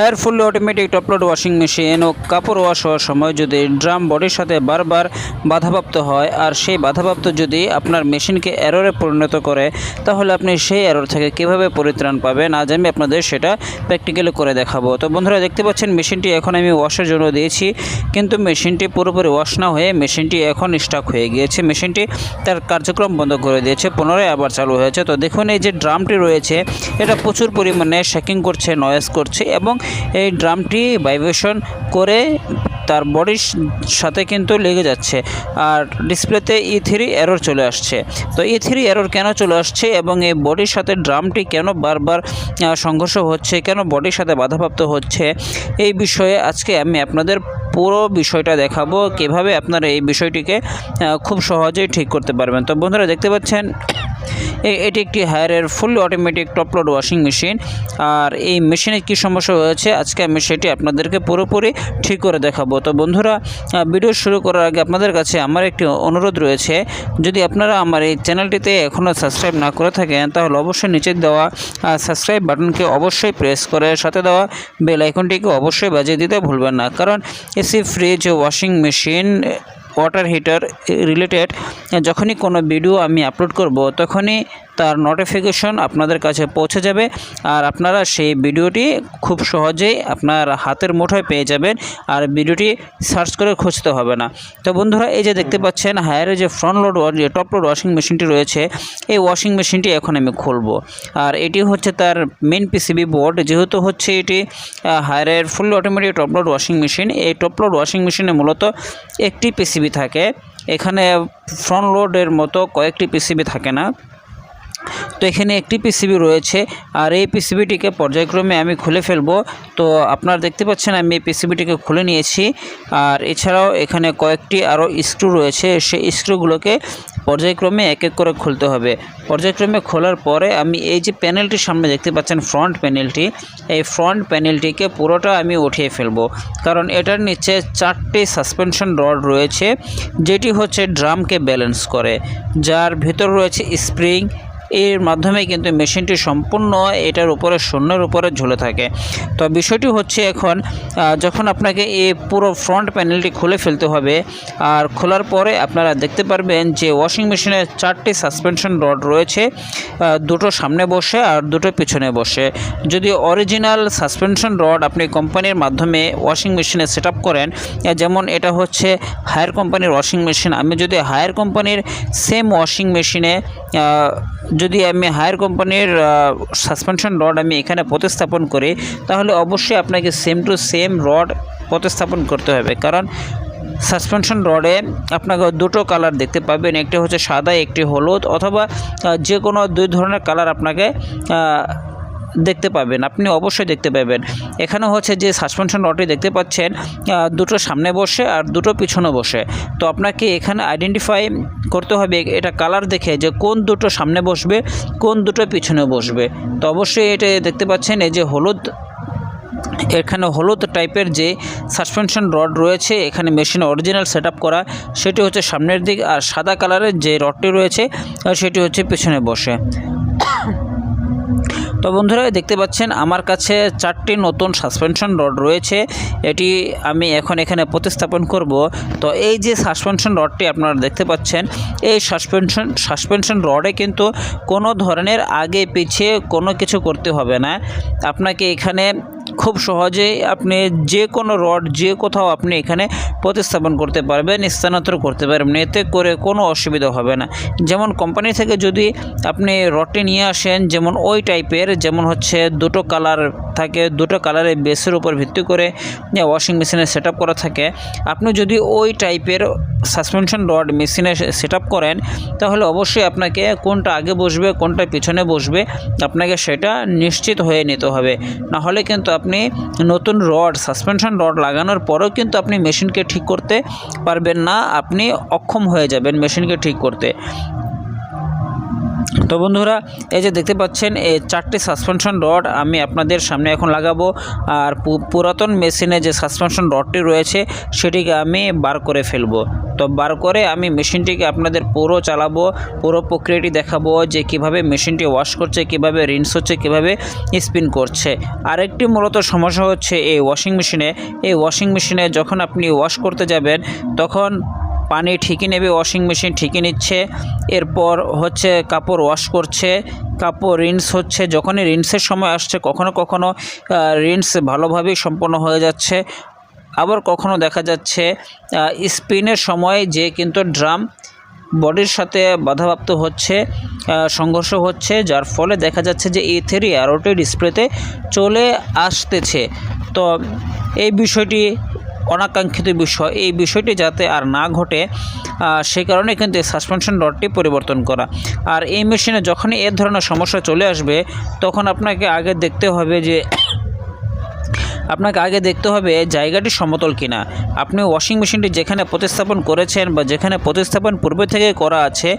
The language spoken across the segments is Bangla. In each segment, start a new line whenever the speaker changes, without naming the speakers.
Hair fully automatic top load washing machine ও কাপড় ওয়াশ হওয়ার সময় যদি ড্রাম বডির সাথে বারবার বাধাপ্রাপ্ত হয় আর সেই বাধাপ্রাপ্ত যদি আপনার মেশিনকে এররে পরিণত করে, তাহলে আপনি সেই এরর থেকে কিভাবে পরিত্রাণ পাবেন আজ আমি আপনাদের সেটা প্র্যাকটিক্যালি করে দেখাবো। তো বন্ধুরা, দেখতে পাচ্ছেন মেশিনটি এখন আমি ওয়াশের জন্য দিয়েছি, কিন্তু মেশিনটি পুরোপুরি ওয়াশ না হয়ে মেশিনটি এখন স্টাক হয়ে গিয়েছে। মেশিনটি তার কার্যক্রম বন্ধ করে দিয়েছে, পুনরায় আবার চালু হয়েছে। তো দেখুন, এই যে ড্রামটি রয়েছে এটা প্রচুর পরিমাণে শেকিং করছে, নয়েজ করছে এবং এই ড্রামটি ভাইব্রেশন করে তার বডির সাথে কিন্তু লেগে যাচ্ছে আর ডিসপ্লেতে E3 এরর চলে আসছে। তো E3 এরর কেন চলে আসছে এবং এই বডির সাথে ড্রামটি কেন বারবার সংঘর্ষ হচ্ছে, কেন বডির সাথে বাধাপ্রাপ্ত হচ্ছে, এই বিষয়ে আজকে আমি আপনাদের পুরো বিষয়টা দেখাবো কিভাবে আপনারা এই বিষয়টিকে খুব সহজেই ঠিক করতে পারবেন। তো বন্ধুরা, দেখতে পাচ্ছেন এটি একটি হায়ারের fully automatic top load washing machine. আর এই মেশিনে কী সমস্যা হয়েছে আজকে আমি সেটি আপনাদেরকে পুরোপুরি ঠিক করে দেখাবো। তো বন্ধুরা, ভিডিও শুরু করার আগে আপনাদের কাছে আমার একটি অনুরোধ রয়েছে, যদি আপনারা আমার এই চ্যানেলটিতে এখনও সাবস্ক্রাইব না করে থাকেন তাহলে অবশ্যই নিচে দেওয়া সাবস্ক্রাইব বাটনকে অবশ্যই প্রেস করে সাথে দেওয়া বেল আইকনটিকে অবশ্যই বাজিয়ে দিতে ভুলবেন না, কারণ AC fridge washing machine water heater related যখনই কোনো ভিডিও আমি আপলোড করব তখনই তার নোটিফিকেশন আপনাদের কাছে পৌঁছে যাবে আর আপনারা সেই ভিডিওটি খুব সহজেই আপনার হাতের মুঠোয় পেয়ে যাবেন আর ভিডিওটি সার্চ করে খুঁজতে হবে না। তো বন্ধুরা, এই যে দেখতে পাচ্ছেন হায়ারের যে front load top load washing মেশিনটি রয়েছে, এই ওয়াশিং মেশিনটি এখন আমি খুলবো। আর এটি হচ্ছে তার মেন পিসিবি বোর্ড, যেহেতু হচ্ছে এটি হায়ারের full automatic top load washing machine. এই টপ লোড ওয়াশিং মেশিনে মূলত একটি পিসিবি থাকে, এখানে ফ্রন্ট লোডের মতো কয়েকটি পিসিবি থাকে না। তো এখানে একটি পিসিবি রয়েছে আর এই পিসিবিটিকে পর্যায়ক্রমে আমি খুলে ফেলবো। তো আপনারা দেখতে পাচ্ছেন আমি এই পিসিবিটিকে খুলে নিয়েছি। আর এছাড়াও এখানে কয়েকটি আরও স্ক্রু রয়েছে, সেই স্ক্রুগুলোকে পর্যায়ক্রমে এক এক করে খুলতে হবে। পর্যায়ক্রমে খোলার পরে আমি এই যে প্যানেলটির সামনে দেখতে পাচ্ছেন ফ্রন্ট প্যানেলটি, এই ফ্রন্ট প্যানেলটিকে পুরোটা আমি উঠিয়ে ফেলবো, কারণ এটার নিচে 4টি সাসপেনশন রড রয়েছে যেটি হচ্ছে ড্রামকে ব্যালেন্স করে, যার ভিতর রয়েছে স্প্রিং। এর মাধ্যমে কিন্তু মেশিনটি সম্পূর্ণ এটার উপরে শূন্যের উপরে ঝুলে থাকে। তো বিষয়টি হচ্ছে এখন যখন আপনাকে এই পুরো ফ্রন্ট প্যানেলটি খুলে ফেলতে হবে আর খোলার পরে আপনারা দেখতে পারবেন যে ওয়াশিং মেশিনের 4টি সাসপেনশন রড রয়েছে, দুটো সামনে বসে আর দুটো পিছনে বসে। যদি অরিজিনাল সাসপেনশন রড আপনি কোম্পানির মাধ্যমে ওয়াশিং মেশিনে সেট আপ করেন, যেমন এটা হচ্ছে হায়ার কোম্পানির ওয়াশিং মেশিন, আমি যদি হায়ার কোম্পানির সেম ওয়াশিং মেশিনে যদি আমি হায়ার কোম্পানির সাসপেনশন রড আমি এখানে প্রতিস্থাপন করি, তাহলে অবশ্যই আপনাকে সেম টু সেম রড প্রতিস্থাপন করতে হবে, কারণ সাসপেনশন রডে আপনাকে দুটো কালার দেখতে পাবেন, একটি হচ্ছে সাদা, একটি হলুদ, অথবা যে কোনো দুই ধরনের কালার আপনাকে দেখতে পাবেন, আপনি অবশ্যই দেখতে পাবেন। এখানে হচ্ছে যে সাসপেনশন রডটি দেখতে পাচ্ছেন দুটো সামনে বসে আর দুটো পিছনে বসে। তো আপনাকে এখানে আইডেন্টিফাই করতে হবে এটা কালার দেখে যে কোন দুটো সামনে বসবে, কোন দুটো পিছনে বসবে। তো অবশ্যই এটা দেখতে পাচ্ছেন এই যে হলুদ, এখানে হলুদ টাইপের যে সাসপেনশন রড রয়েছে এখানে মেশিনে অরিজিনাল সেট আপ করা, সেটি হচ্ছে সামনের দিক, আর সাদা কালারের যে রডটি রয়েছে সেটি হচ্ছে পিছনে বসে। তো বন্ধুরা, দেখতে পাচ্ছেন আমার কাছে 4টি নতুন সাসপেনশন রড রয়েছে, এটি আমি এখন এখানে প্রতিস্থাপন করব। তো এই যে সাসপেনশন রডটি আপনারা দেখতে পাচ্ছেন, এই সাসপেনশন রডে কিন্তু কোনো ধরনের আগে পিছিয়ে কোনো কিছু করতে হবে না। আপনাকে এখানে খুব সহজেই আপনি যে কোনো রড যে কোথাও আপনি এখানে প্রতিস্থাপন করতে পারবেন, স্থানান্তর করতে পারবেন, এতে করে কোনো অসুবিধা হবে না। যেমন কোম্পানি থেকে যদি আপনি রডটি নিয়ে আসেন যেমন ওই টাইপের, যেমন হচ্ছে দুটো কালার থাকে, দুটো কালারের বেসের উপর ভিত্তি করে ওয়াশিং মেশিনে সেট আপ করা থাকে, আপনি যদি ওই টাইপের সাসপেনশন রড মেশিনে সেট আপ করেন তাহলে অবশ্যই আপনাকে কোনটা আগে বসবে কোনটা পিছনে বসবে আপনাকে সেটা নিশ্চিত হয়ে নিতে হবে, না হলে কিন্তু আপনি নতুন রড সাসপেনশন রড লাগানোর পরেও কিন্তু আপনি মেশিনকে ঠিক করতে পারবেন না, আপনি অক্ষম হয়ে যাবেন মেশিনকে ঠিক করতে। তো বন্ধুরা, এই যে দেখতে পাচ্ছেন এই 4টি সাসপেনশন রড আমি আপনাদের সামনে এখন লাগাবো। আর পুরাতন মেশিনে যে সাসপেনশন রডটি রয়েছে সেটিকে আমি বার করে ফেলবো। তো বার করে আমি মেশিনটিকে আপনাদের পুরো চালাবো, পুরো প্রক্রিয়াটি দেখাবো যে কিভাবে মেশিনটি ওয়াশ করছে, কিভাবে রিন্স হচ্ছে, কিভাবে স্পিন করছে। আরেকটি মূলত সমস্যা হচ্ছে এই ওয়াশিং মেশিনে যখন আপনি ওয়াশ করতে যাবেন তখন পানি ঠিকই নেবে, ওয়াশিং মেশিন ঠিকই নিচ্ছে, এরপর হচ্ছে কাপড় ওয়াশ করছে, কাপড় রিন্স হচ্ছে। যখনই রিন্সের সময় আসছে কখনো কখনো রিন্স ভালোভাবেই সম্পন্ন হয়ে যাচ্ছে, আবার কখনো দেখা যাচ্ছে স্পিনের সময় যে কিন্তু ড্রাম বডির সাথে বাধাপ্রাপ্ত হচ্ছে, সংঘর্ষ হচ্ছে, যার ফলে দেখা যাচ্ছে যে E3 অ্যারোটি ডিসপ্লেতে চলে আসতেছে। তো এই বিষয়টি অনাকাঙ্ক্ষিত বিষয়, এই বিষয়টি যাতে আর না ঘটে সেই কারণে কিন্তু এই সাসপেনশন রডটি পরিবর্তন করা। আর এই মেশিনে যখনই এ ধরনের সমস্যা চলে আসবে তখন আপনাকে আগে দেখতে হবে জায়গাটি সমতল কিনা। আপনি ওয়াশিং মেশিনটি যেখানে প্রতিস্থাপন করেছেন বা যেখানে প্রতিস্থাপন পূর্বে থেকে করা আছে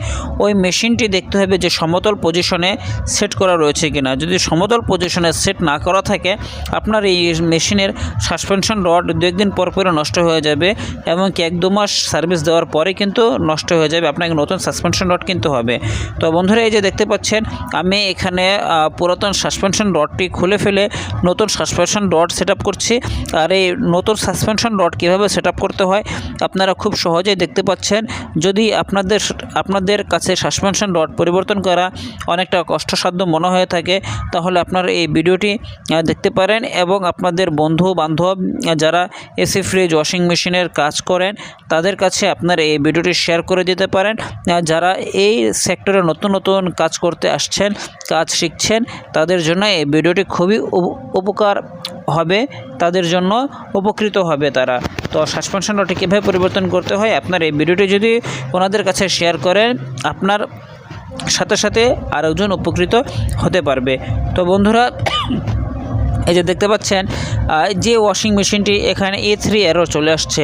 ওই মেশিনটি দেখতে হবে যে সমতল পজিশনে সেট করা রয়েছে কিনা। যদি সমতল পজিশনে সেট না করা থাকে আপনার এই মেশিনের সাসপেনশন রড 2-1 দিন পর নষ্ট হয়ে যাবে এবং 1-2 মাস সার্ভিস দেওয়ার পরে কিন্তু নষ্ট হয়ে যাবে, আপনাকে নতুন সাসপেনশন রড কিনতে হবে। তো বন্ধুরা, এই যে দেখতে পাচ্ছেন আমি এখানে পুরাতন সাসপেনশন রডটি খুলে ফেলে নতুন সাসপেনশন রড সেট করছি। আর এই নতুন সাসপেনশন রড কীভাবে সেট করতে হয় আপনারা খুব সহজেই দেখতে পাচ্ছেন। যদি আপনাদের কাছে সাসপেনশন রড পরিবর্তন করা অনেকটা কষ্টসাধ্য মনে হয়ে থাকে তাহলে আপনারা এই ভিডিওটি দেখতে পারেন এবং আপনাদের বন্ধু বান্ধব যারা এসি ফ্রিজ ওয়াশিং মেশিনের কাজ করেন তাদের কাছে আপনারা এই ভিডিওটি শেয়ার করে দিতে পারেন। যারা এই সেক্টরে নতুন কাজ করতে আসছেন, কাজ শিখছেন, তাদের জন্য এই ভিডিওটি খুবই উপকার হবে, তাদের জন্য উপকৃত হবে তারা। তো সাসপেনশন রডটি কীভাবে পরিবর্তন করতে হয় আপনার এই ভিডিওটি যদি ওনাদের কাছে শেয়ার করেন আপনার সাথে সাথে আরেকজন উপকৃত হতে পারবে। তো বন্ধুরা, এই যে দেখতে পাচ্ছেন যে ওয়াশিং মেশিনটি এখানে E3 এরর চলে আসছে।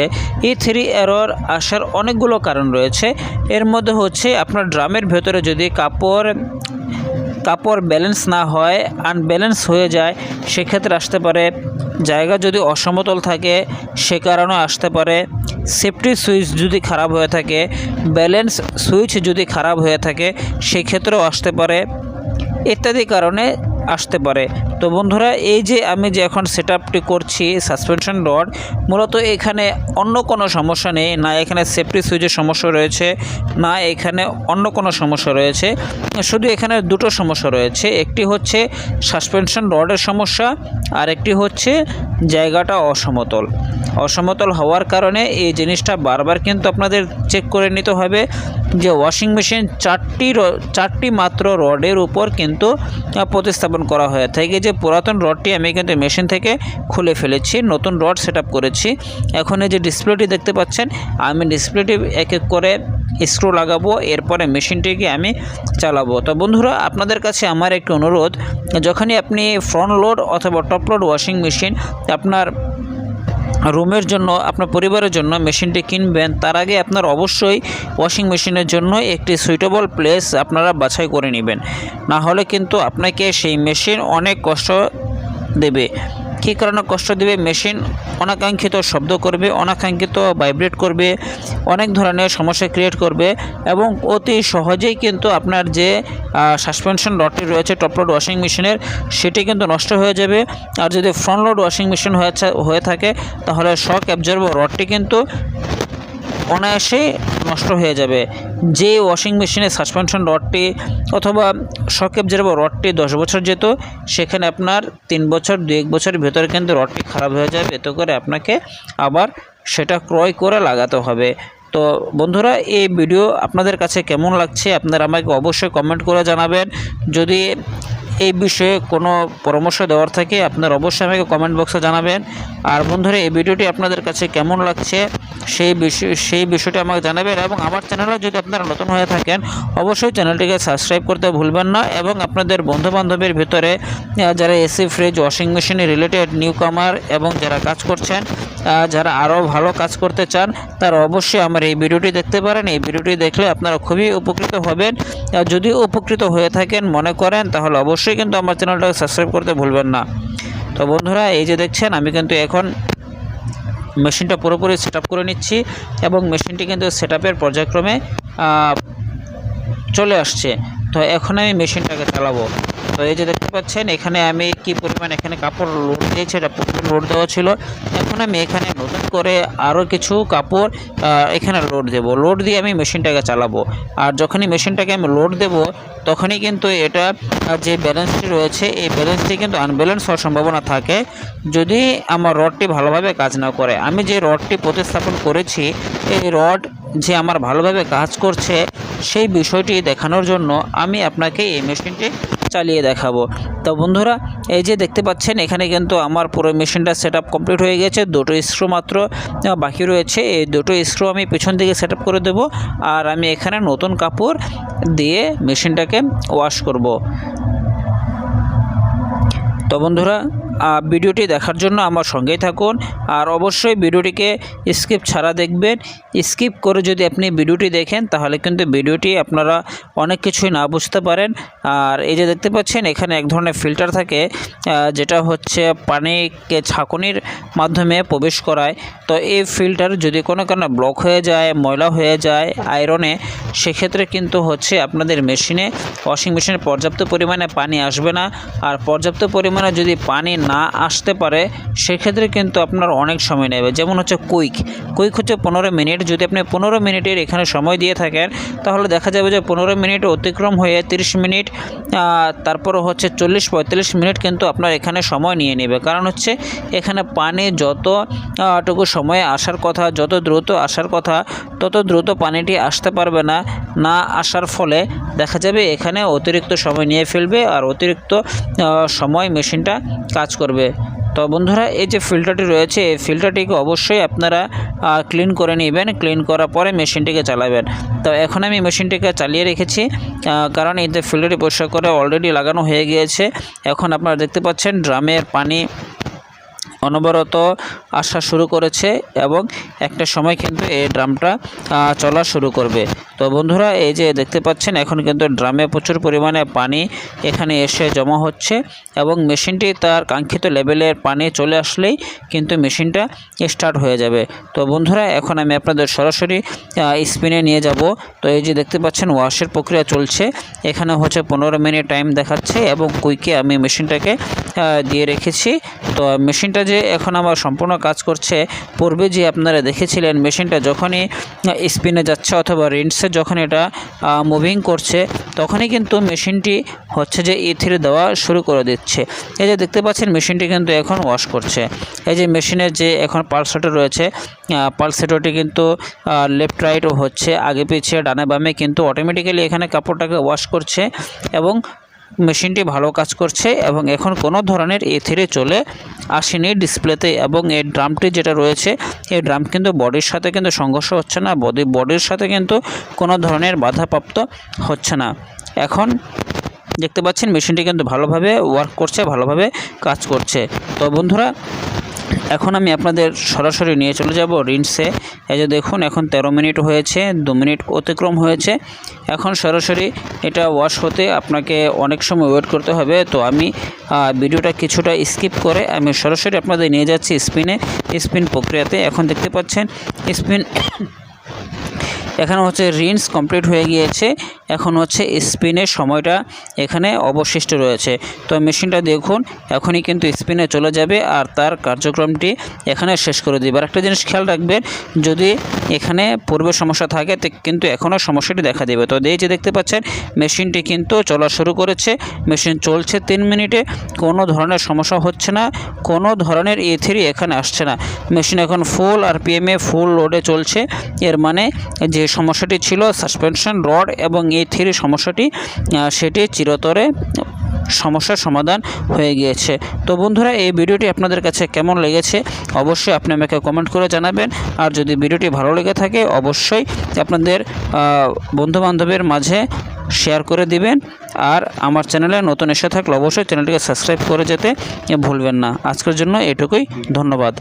E3 এরর আসার অনেকগুলো কারণ রয়েছে। এর মধ্যে হচ্ছে আপনার ড্রামের ভেতরে যদি কাপড় ব্যালেন্স না হয়, আনব্যালেন্স হয়ে যায়, সেক্ষেত্রে আসতে পারে। জায়গা যদি অসমতল থাকে সে কারণে আসতে পারে। সেফটি সুইচ যদি খারাপ হয়ে থাকে, ব্যালেন্স সুইচ যদি খারাপ হয়ে থাকে সেক্ষেত্রেও আসতে পারে, ইত্যাদি কারণে আসতে পারে। তো বন্ধুরা, এই যে আমি যে এখন সেটআপটি করছি সাসপেনশন রড, মূলত এখানে অন্য কোনো সমস্যা নেই, না এখানে সেফটি সুইচের সমস্যা রয়েছে, না এখানে অন্য কোনো সমস্যা রয়েছে। শুধু এখানে দুটো সমস্যা রয়েছে, একটি হচ্ছে সাসপেনশন রডের সমস্যা আর একটি হচ্ছে জায়গাটা অসমতল হওয়ার কারণে এই জিনিসটা বারবার কিন্তু আপনাদের চেক করে নিতে হবে যে ওয়াশিং মেশিন 4টি মাত্র রডের উপর কিন্তু প্রতিস্থাপন করা হয়ে থাকে। যে পুরাতন রডটি আমি কিন্তু মেশিন থেকে খুলে ফেলেছি, নতুন রড সেট করেছি। এখন এই যে ডিসপ্লেটি দেখতে পাচ্ছেন, আমি ডিসপ্লেটি এক এক করে স্ক্রু লাগাবো, এরপরে মেশিনটিকে আমি চালাবো। তো বন্ধুরা, আপনাদের কাছে আমার একটি অনুরোধ, যখনই আপনি ফ্রন্ট লোড অথবা টপ লোড ওয়াশিং মেশিন আপনার রুমের জন্য, আপনার পরিবারের জন্য মেশিনটি কিনবেন, তার আগে আপনার অবশ্যই ওয়াশিং মেশিনের জন্য একটি সুইটেবল প্লেস আপনারা বাছাই করে নেবেন। না হলে কিন্তু আপনাকে সেই মেশিন অনেক কষ্ট দেবে। কী কারণে কষ্ট দেবে? মেশিন অনাকাঙ্ক্ষিত শব্দ করবে, অনাকাঙ্ক্ষিত ভাইব্রেট করবে, অনেক ধরনের সমস্যা ক্রিয়েট করবে এবং অতি সহজেই কিন্তু আপনার যে সাসপেনশন রডটি রয়েছে টপ লোড ওয়াশিং মেশিনের সেটি কিন্তু নষ্ট হয়ে যাবে। আর যদি ফ্রন্ট লোড ওয়াশিং মেশিন হয়ে থাকে তাহলে শক অ্যাবজর্বার রডটি কিন্তু অনায়াসেই নষ্ট হয়ে যাবে। যে ওয়াশিং মেশিনের সাসপেনশন রডটি অথবা শক অ্যাবজর্বার রডটি 10 বছর যেত, সেখানে আপনার 3 বছর 2-1 বছরের ভেতরে কিন্তু রডটি খারাপ হয়ে যাবে। এতে করে আপনাকে আবার সেটা ক্রয় করে লাগাতে হবে। তো বন্ধুরা, এই ভিডিও আপনাদের কাছে কেমন লাগছে আপনারা আমাকে অবশ্যই কমেন্ট করে জানাবেন। যদি এই বিষয়ে কোনো পরামর্শ দেওয়ার থাকে আপনারা অবশ্যই আমাকে কমেন্ট বক্সে জানাবেন। আর বন্ধুরা, এই ভিডিওটি আপনাদের কাছে কেমন লাগছে সেই বিষয়টি আমাকে জানাবেন এবং আমার চ্যানেলে যদি আপনারা নতুন হয়ে থাকেন অবশ্যই চ্যানেলটিকে সাবস্ক্রাইব করতে ভুলবেন না এবং আপনাদের বন্ধুবান্ধবের ভিতরে যারা এসি ফ্রিজ ওয়াশিং মেশিনে রিলেটেড নিউ কামার এবং যারা কাজ করছেন যারা আরও ভালো কাজ করতে চান তারা অবশ্যই আমার এই ভিডিওটি দেখতে পারেন। এই ভিডিওটি দেখলে আপনারা খুবই উপকৃত হবেন। যদি উপকৃত হয়ে থাকেন মনে করেন তাহলে অবশ্যই কিন্তু আমার চ্যানেলটাকে সাবস্ক্রাইব করতে ভুলবেন না। তো বন্ধুরা, এই যে দেখছেন আমি কিন্তু এখন মেশিনটা পুরোপুরি সেট করে নিচ্ছি এবং মেশিনটি কিন্তু সেট পর্যায়ক্রমে চলে আসছে। তো এখন আমি মেশিনটাকে চালাবো। তো এই যে দেখতে পাচ্ছেন এখানে আমি কি পরিমাণ এখানে কাপড় লোড দিয়েছি, এটা লোড দেওয়া ছিল। এখন আমি এখানে নতুন করে আরও কিছু কাপড় এখানে লোড দেব। লোড দিয়ে আমি মেশিনটাকে চালাবো। আর যখনই মেশিনটাকে আমি লোড দেব তখনই কিন্তু এটা যে ব্যালেন্সটি রয়েছে এই ব্যালেন্সটি কিন্তু আনব্যালেন্স হওয়ার সম্ভাবনা থাকে যদি আমার রডটি ভালোভাবে কাজ না করে। আমি যে রডটি প্রতিস্থাপন করেছি এই রড যে আমার ভালোভাবে কাজ করছে সেই বিষয়টি দেখানোর জন্য আমি আপনাকে এই মেশিনটি চালিয়ে দেখাবো। তো বন্ধুরা, এই যে দেখতে পাচ্ছেন এখানে কিন্তু আমার পুরো মেশিনটা সেটআপ কমপ্লিট হয়ে গেছে। দুটো স্ক্রু মাত্র বাকি রয়েছে। এই দুটো স্ক্রু আমি পিছন দিকে সেটআপ করে দেব আর আমি এখানে নতুন কাপড় দিয়ে মেশিনটাকে ওয়াশ করব। তো বন্ধুরা, ভিডিওটি দেখার জন্য আমার সঙ্গেই থাকুন আর অবশ্যই ভিডিওটিকে স্কিপ ছাড়া দেখবেন। স্কিপ করে যদি আপনি ভিডিওটি দেখেন তাহলে কিন্তু ভিডিওটি আপনারা অনেক কিছুই না বুঝতে পারেন। আর এই যে দেখতে পাচ্ছেন এখানে এক ধরনের ফিল্টার থাকে যেটা হচ্ছে পানিকে ছাঁকনির মাধ্যমে প্রবেশ করায়। তো এই ফিল্টার যদি কোনো কারণে ব্লক হয়ে যায়, ময়লা হয়ে যায় আয়রনে, সেক্ষেত্রে কিন্তু হচ্ছে আপনাদের মেশিনে ওয়াশিং মেশিনে পর্যাপ্ত পরিমাণে পানি আসবে না। আর পর্যাপ্ত পরিমাণে যদি পানি না আসতে পারে সেক্ষেত্রে কিন্তু আপনার অনেক সময় নেবে। যেমন হচ্ছে কুইক হচ্ছে 15 মিনিট। যদি আপনি 15 মিনিটের এখানে সময় দিয়ে থাকেন তাহলে দেখা যাবে যে 15 মিনিট অতিক্রম হয়ে 30 মিনিট, তারপরে হচ্ছে 40-45 মিনিট কিন্তু আপনার এখানে সময় নিয়ে নেবে। কারণ হচ্ছে এখানে পানি যতটুকু সময়ে আসার কথা, যত দ্রুত আসার কথা তত দ্রুত পানিটি আসতে পারবে না। না আসার ফলে দেখা যাবে এখানে অতিরিক্ত সময় নিয়ে ফেলবে আর অতিরিক্ত সময় মেশিনটা কাজ করবে। তো বন্ধুরা, এই যে ফিল্টারটি রয়েছে এই ফিল্টারটিকে অবশ্যই আপনারা ক্লিন করে নেবেন। ক্লিন করার পরে মেশিনটিকে চালাবেন। তো এখন আমি মেশিনটিকে চালিয়ে রেখেছি কারণ এই যে ফিল্টারটি পরিষ্কার করে অলরেডি লাগানো হয়ে গিয়েছে। এখন আপনারা দেখতে পাচ্ছেন ড্রামের পানি অনবরত আসা শুরু করেছে এবং একটা সময় কিন্তু এই ড্রামটা চলা শুরু করবে। তো বন্ধুরা, এই যে দেখতে পাচ্ছেন এখন কিন্তু ড্রামে প্রচুর পরিমাণে পানি এখানে এসে জমা হচ্ছে এবং মেশিনটি তার কাঙ্ক্ষিত লেভেলের পানি চলে আসলেই কিন্তু মেশিনটা স্টার্ট হয়ে যাবে। তো বন্ধুরা, এখন আমি আপনাদের সরাসরি স্পিনে নিয়ে যাব। তো এই যে দেখতে পাচ্ছেন ওয়াশের প্রক্রিয়া চলছে। এখানে হচ্ছে 15 মিনিট টাইম দেখাচ্ছে এবং কুইকে আমি মেশিনটাকে দিয়ে রেখেছি। তো মেশিনটা যে এখন আমার সম্পূর্ণ কাজ করছে, পূর্বে যে আপনারা দেখেছিলেন মেশিনটা যখনই স্পিনে যাচ্ছে অথবা রিন্সে যখন এটা মুভিং করছে তখনই কিন্তু মেশিনটি হচ্ছে যে E3 দেওয়া শুরু করে দিচ্ছে। এই যে দেখতে পাচ্ছেন মেশিনটি কিন্তু এখন ওয়াশ করছে। এই যে মেশিনের যে এখন পালসেটর রয়েছে পালসেটরটি কিন্তু লেফট রাইট হচ্ছে, আগে পিছিয়ে ডানে বামে কিন্তু অটোমেটিক্যালি এখানে কাপড়টাকে ওয়াশ করছে এবং মেশিনটি ভালো কাজ করছে এবং এখন কোনো ধরনের E3 চলে আসেনি ডিসপ্লেতে। এবং এই ড্রামটি যেটা রয়েছে এই ড্রাম কিন্তু বডির সাথে কিন্তু সংঘর্ষ হচ্ছে না, বডির সাথে কিন্তু কোনো ধরনের বাধাপ্রাপ্ত হচ্ছে না। এখন দেখতে পাচ্ছেন মেশিনটি কিন্তু ভালোভাবে ওয়ার্ক করছে, ভালোভাবে কাজ করছে। তো বন্ধুরা, এখন আমি আপনাদের সরাসরি নিয়ে চলে যাব রিন্সে। এই যে দেখুন এখন 13 মিনিট হয়েছে, 2 মিনিট অতিক্রম হয়েছে। এখন সরাসরি এটা ওয়াশ হতে আপনাকে অনেক সময় ওয়েট করতে হবে। তো আমি ভিডিওটা কিছুটা স্কিপ করে আমি সরাসরি আপনাদের নিয়ে যাচ্ছি স্পিন প্রক্রিয়াতে। এখন দেখতে পাচ্ছেন স্পিন এখানে হচ্ছে রিন্স কমপ্লিট হয়ে গিয়েছে। এখন হচ্ছে স্পিনের সময়টা এখানে অবশিষ্ট রয়েছে। তো মেশিনটা দেখুন এখনই কিন্তু স্পিনে চলে যাবে আর তার কার্যক্রমটি এখানে শেষ করে দেবে। আর একটা জিনিস খেয়াল রাখবেন, যদি এখানে পূর্বে সমস্যা থাকে কিন্তু এখনও সমস্যাটি দেখা দেবে। তো এই যে দেখতে পাচ্ছেন মেশিনটি কিন্তু চলা শুরু করেছে, মেশিন চলছে 3 মিনিটে, কোনো ধরনের সমস্যা হচ্ছে না, কোনো ধরনের E3 এখানে আসছে না। মেশিন এখন ফুল RPM-এ ফুল লোডে চলছে। এর মানে যে সমস্যাটি ছিল সাসপেনশন রড এবং E3 সমস্যাটি সেটি চিরতরে সমস্যার সমাধান হয়ে গিয়েছে। তো বন্ধুরা, এই ভিডিওটি আপনাদের কাছে কেমন লেগেছে অবশ্যই আপনি আমাকে কমেন্ট করে জানাবেন। আর যদি ভিডিওটি ভালো লেগে থাকে অবশ্যই আপনাদের বন্ধুবান্ধবের মাঝে শেয়ার করে দিবেন। আর আমার চ্যানেলে নতুন এসে থাকলে অবশ্যই চ্যানেলটিকে সাবস্ক্রাইব করে যেতে ভুলবেন না। আজকের জন্য এটুকুই, ধন্যবাদ।